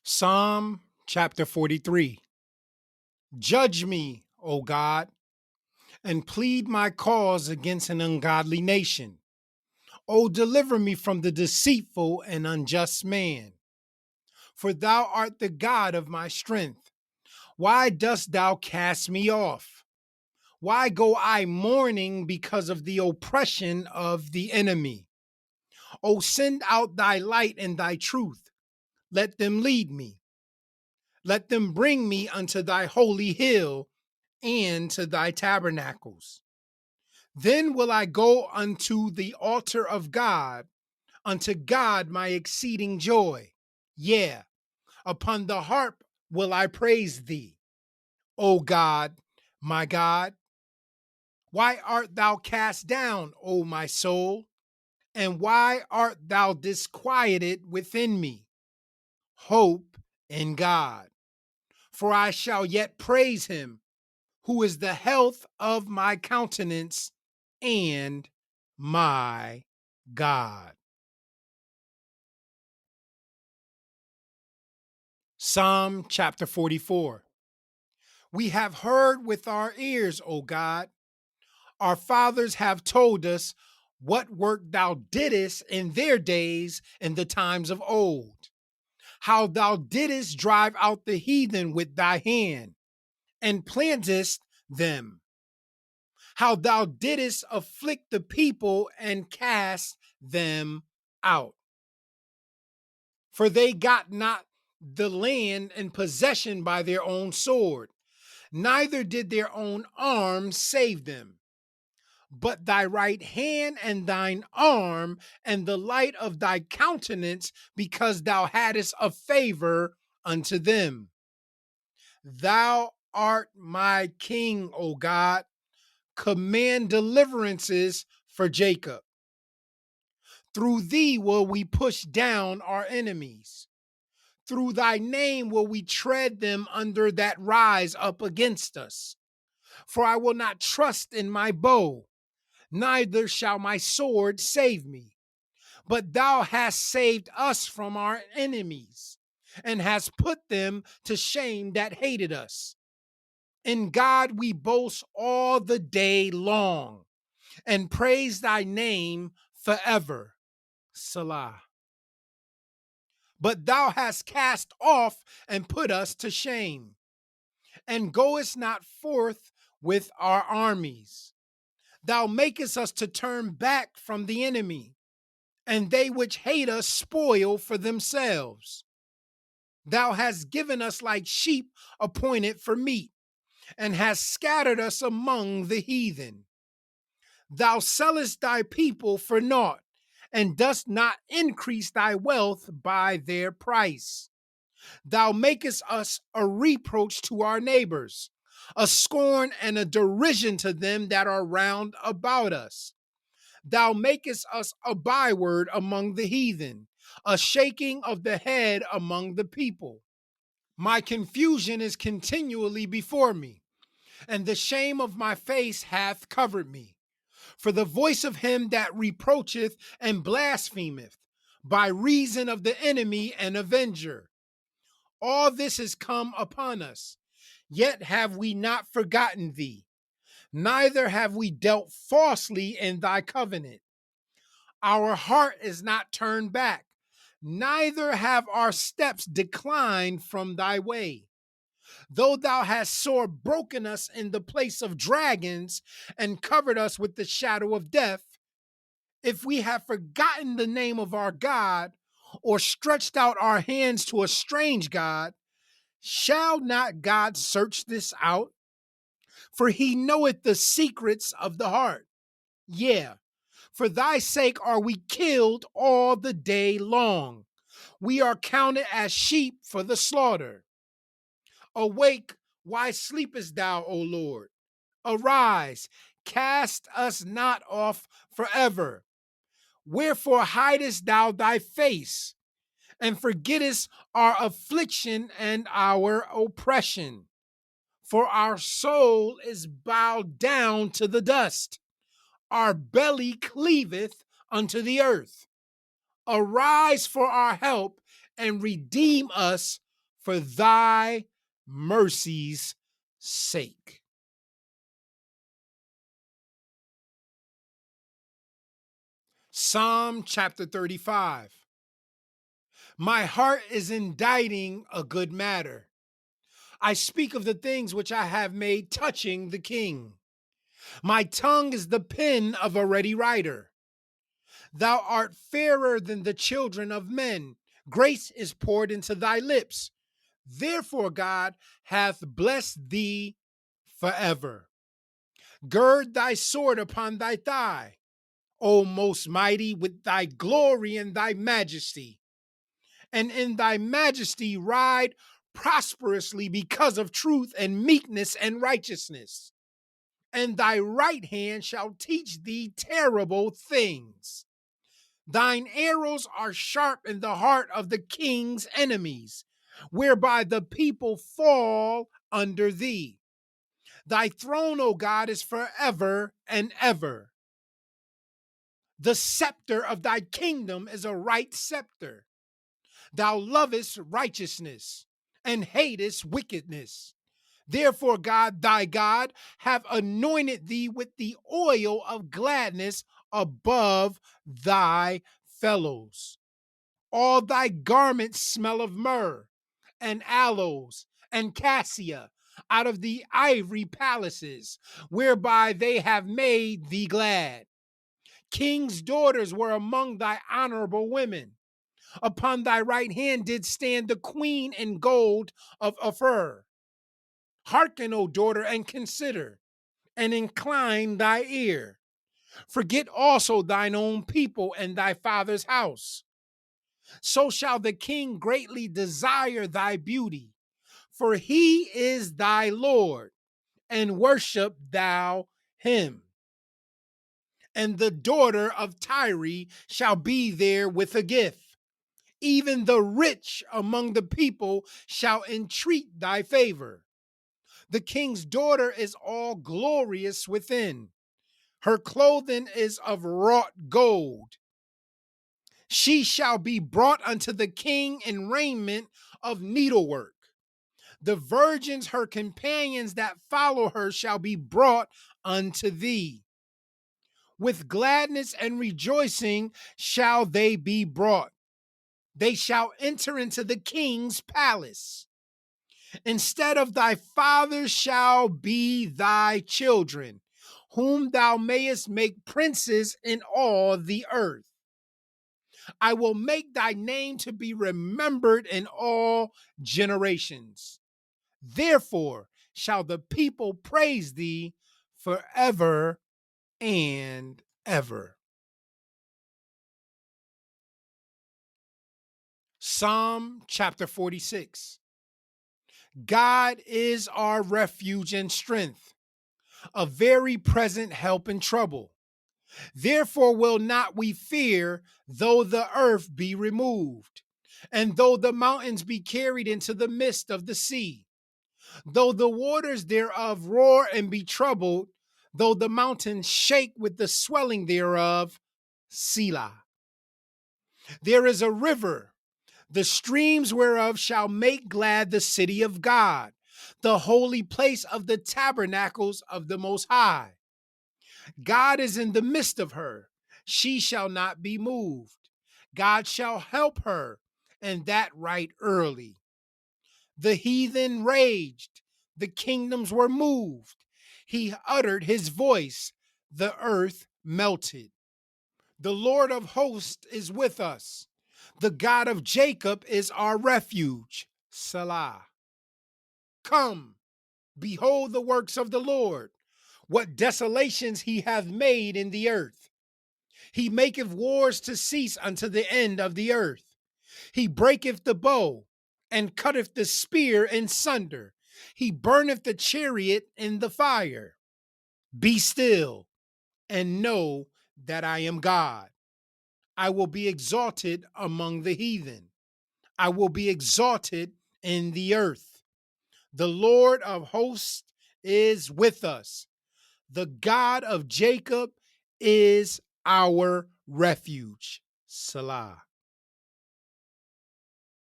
Psalm chapter 43. Judge me, O God, and plead my cause against an ungodly nation. O deliver me from the deceitful and unjust man. For thou art the God of my strength. Why dost thou cast me off? Why go I mourning because of the oppression of the enemy? O send out thy light and thy truth. Let them lead me. Let them bring me unto thy holy hill and to thy tabernacles. Then will I go unto the altar of God, unto God my exceeding joy. Yeah, upon the harp will I praise thee, O God, my God. Why art thou cast down, O my soul? And why art thou disquieted within me? Hope in God, for I shall yet praise him, who is the health of my countenance and my God. Psalm chapter 44. We have heard with our ears, O God. Our fathers have told us what work thou didst in their days in the times of old, how thou didst drive out the heathen with thy hand and plantest them, how thou didst afflict the people and cast them out. For they got not the land in possession by their own sword, neither did their own arm save them. But thy right hand and thine arm and the light of thy countenance, because thou hadst a favor unto them. Thou art my king, O God. Command deliverances for Jacob. Through thee will we push down our enemies. Through thy name will we tread them under that rise up against us. For I will not trust in my bow, neither shall my sword save me. But thou hast saved us from our enemies, and hast put them to shame that hated us. In God we boast all the day long, and praise thy name forever. Salah. But thou hast cast off and put us to shame, and goest not forth with our armies. Thou makest us to turn back from the enemy, and they which hate us spoil for themselves. Thou hast given us like sheep appointed for meat, and hast scattered us among the heathen. Thou sellest thy people for naught, and dost not increase thy wealth by their price. Thou makest us a reproach to our neighbors, a scorn and a derision to them that are round about us. Thou makest us a byword among the heathen, a shaking of the head among the people. My confusion is continually before me, and the shame of my face hath covered me. For the voice of him that reproacheth and blasphemeth, by reason of the enemy and avenger. All this is come upon us, yet have we not forgotten thee, neither have we dealt falsely in thy covenant. Our heart is not turned back, neither have our steps declined from thy way. Though thou hast sore broken us in the place of dragons and covered us with the shadow of death, if we have forgotten the name of our God or stretched out our hands to a strange God, shall not God search this out? For he knoweth the secrets of the heart. Yeah, for thy sake are we killed all the day long. We are counted as sheep for the slaughter. Awake, why sleepest thou, O Lord? Arise, cast us not off forever. Wherefore hidest thou thy face, and forgettest our affliction and our oppression? For our soul is bowed down to the dust, our belly cleaveth unto the earth. Arise for our help, and redeem us for thy mercy's sake. Psalm chapter 35. My heart is inditing a good matter. I speak of the things which I have made touching the king. My tongue is the pen of a ready writer. Thou art fairer than the children of men. Grace is poured into thy lips. Therefore, God hath blessed thee forever. Gird thy sword upon thy thigh, O most mighty, with thy glory and thy majesty. And in thy majesty ride prosperously because of truth and meekness and righteousness. And thy right hand shall teach thee terrible things. Thine arrows are sharp in the heart of the king's enemies, whereby the people fall under thee. Thy throne, O God, is forever and ever. The scepter of thy kingdom is a right scepter. Thou lovest righteousness and hatest wickedness. Therefore, God, thy God, have anointed thee with the oil of gladness above thy fellows. All thy garments smell of myrrh and aloes and cassia out of the ivory palaces, whereby they have made thee glad. King's daughters were among thy honorable women. Upon thy right hand did stand the queen in gold of Ophir. Hearken, O daughter, and consider, and incline thy ear. Forget also thine own people and thy father's house. So shall the king greatly desire thy beauty, for he is thy Lord, and worship thou him. And the daughter of Tyre shall be there with a gift. Even the rich among the people shall entreat thy favor. The king's daughter is all glorious within. Her clothing is of wrought gold. She shall be brought unto the king in raiment of needlework. The virgins, her companions that follow her, shall be brought unto thee. With gladness and rejoicing shall they be brought. They shall enter into the king's palace. Instead of thy fathers shall be thy children, whom thou mayest make princes in all the earth. I will make thy name to be remembered in all generations. Therefore shall the people praise thee forever and ever. Psalm chapter 46. God is our refuge and strength, a very present help in trouble. Therefore will not we fear, though the earth be removed, and though the mountains be carried into the midst of the sea, though the waters thereof roar and be troubled, though the mountains shake with the swelling thereof. Selah. There is a river, the streams whereof shall make glad the city of God, the holy place of the tabernacles of the Most High. God is in the midst of her. She shall not be moved. God shall help her, and that right early. The heathen raged. The kingdoms were moved. He uttered his voice. The earth melted. The Lord of hosts is with us. The God of Jacob is our refuge. Selah. Come, behold the works of the Lord, what desolations he hath made in the earth. He maketh wars to cease unto the end of the earth. He breaketh the bow and cutteth the spear in sunder. He burneth the chariot in the fire. Be still and know that I am God. I will be exalted among the heathen. I will be exalted in the earth. The Lord of hosts is with us. The God of Jacob is our refuge. Selah.